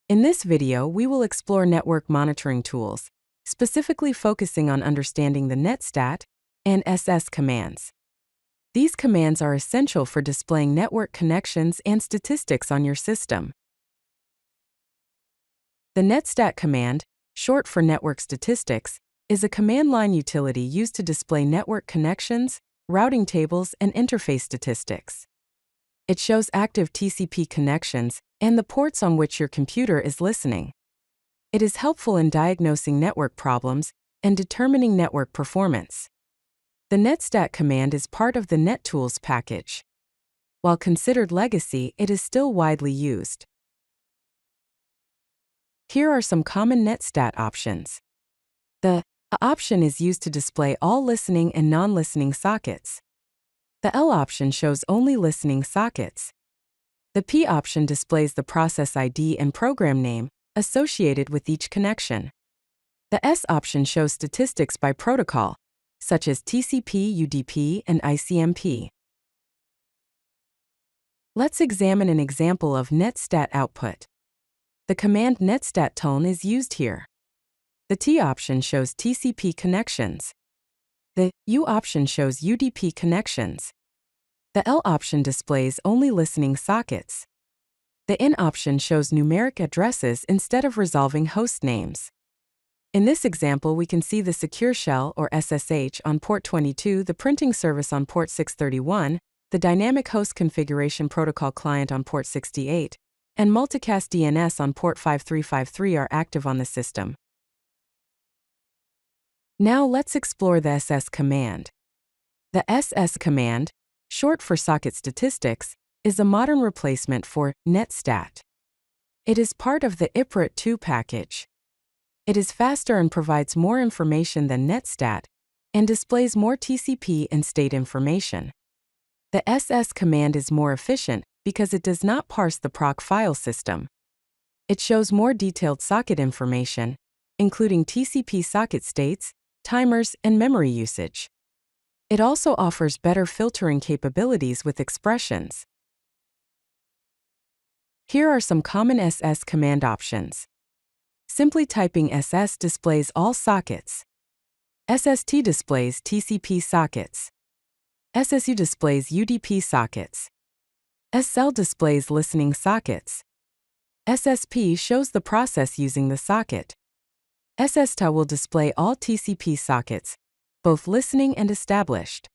In this video, we will explore network monitoring tools, specifically focusing on understanding the Netstat and SS commands. These commands are essential for displaying network connections and statistics on your system. The Netstat command, short for network statistics, is a command line utility used to display network connections, routing tables, and interface statistics. It shows active TCP connections and the ports on which your computer is listening. It is helpful in diagnosing network problems and determining network performance. The Netstat command is part of the NetTools package. While considered legacy, it is still widely used. Here are some common Netstat options. The A option is used to display all listening and non-listening sockets. The L option shows only listening sockets. The P option displays the process ID and program name associated with each connection. The S option shows statistics by protocol, such as TCP, UDP, and ICMP. Let's examine an example of Netstat output. The command netstat tone is used here. The T option shows TCP connections. The U option shows UDP connections. The L option displays only listening sockets. The N option shows numeric addresses instead of resolving host names. In this example, we can see the Secure Shell or SSH on port 22, the printing service on port 631, the Dynamic Host Configuration Protocol client on port 68, and Multicast DNS on port 5353 are active on the system. Now let's explore the SS command. The SS command, short for socket statistics, is a modern replacement for Netstat. It is part of the IPRIT 2 package. It is faster and provides more information than Netstat, and displays more TCP and state information. The SS command is more efficient because it does not parse the proc file system. It shows more detailed socket information, including TCP socket states, timers, and memory usage. It also offers better filtering capabilities with expressions. Here are some common SS command options. Simply typing SS displays all sockets. SST displays TCP sockets. SSU displays UDP sockets. SL displays listening sockets. SSP shows the process using the socket. SSTA will display all TCP sockets, both listening and established.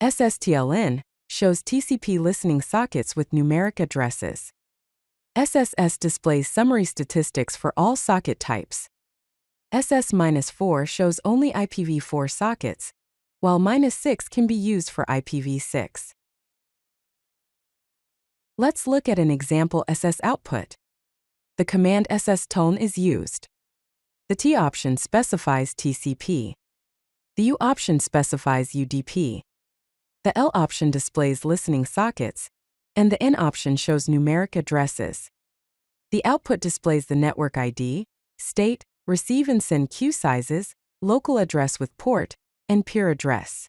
SSTLN shows TCP listening sockets with numeric addresses. SSS displays summary statistics for all socket types. SS-4 shows only IPv4 sockets, while -6 can be used for IPv6. Let's look at an example SS output. The command SS tone is used. The T option specifies TCP. The U option specifies UDP. The L option displays listening sockets, and the N option shows numeric addresses. The output displays the network ID, state, receive and send queue sizes, local address with port, and peer address.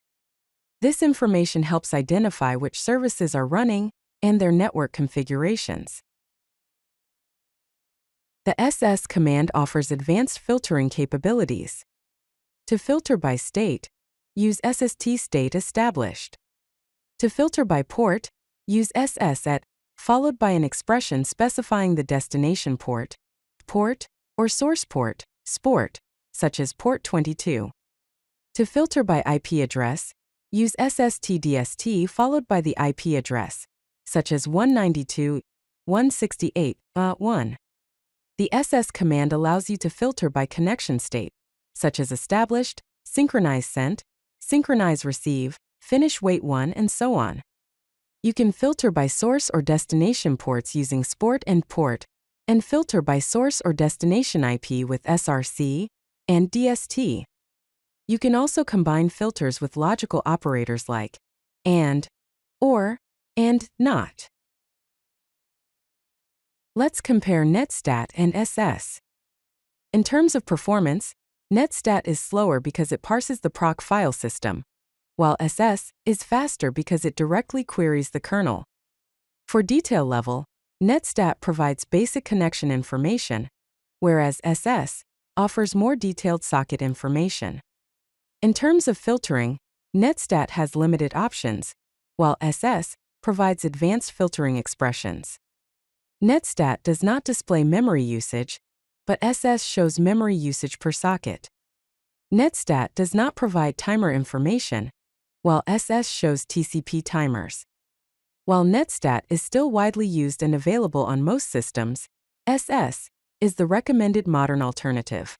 This information helps identify which services are running and their network configurations. The SS command offers advanced filtering capabilities. To filter by state, use SST state established. To filter by port, use SS@, followed by an expression specifying the destination port, or source port, SPORT, such as port 22. To filter by IP address, use SSTDST followed by the IP address, such as 192.168.1. The SS command allows you to filter by connection state, such as established, synchronize sent, synchronize receive, finish wait 1, and so on. You can filter by source or destination ports using SPORT and port, and filter by source or destination IP with SRC and DST. You can also combine filters with logical operators like AND, OR, and NOT. Let's compare Netstat and SS. In terms of performance, Netstat is slower because it parses the proc file system, while SS is faster because it directly queries the kernel. For detail level, Netstat provides basic connection information, whereas SS offers more detailed socket information. In terms of filtering, Netstat has limited options, while SS provides advanced filtering expressions. Netstat does not display memory usage, but SS shows memory usage per socket. Netstat does not provide timer information, while SS shows TCP timers. While Netstat is still widely used and available on most systems, SS is the recommended modern alternative.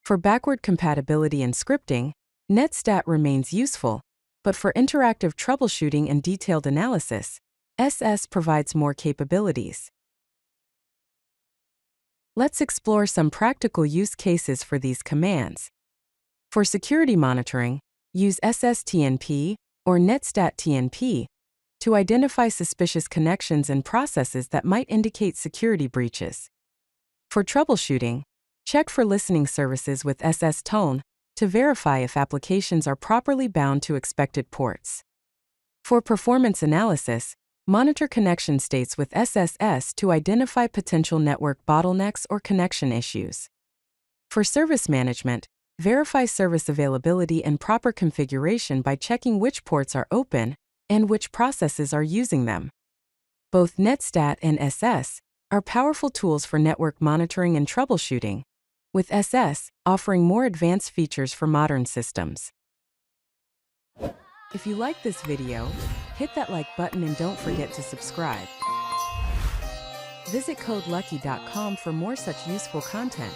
For backward compatibility and scripting, Netstat remains useful, but for interactive troubleshooting and detailed analysis, SS provides more capabilities. Let's explore some practical use cases for these commands. For security monitoring, use SSTNP or Netstat TNP to identify suspicious connections and processes that might indicate security breaches. For troubleshooting, check for listening services with SS Tone to verify if applications are properly bound to expected ports. For performance analysis, monitor connection states with SSS to identify potential network bottlenecks or connection issues. For service management, verify service availability and proper configuration by checking which ports are open and which processes are using them. Both Netstat and SS are powerful tools for network monitoring and troubleshooting, with SS offering more advanced features for modern systems. If you like this video, hit that like button and don't forget to subscribe. Visit codelucky.com for more such useful content.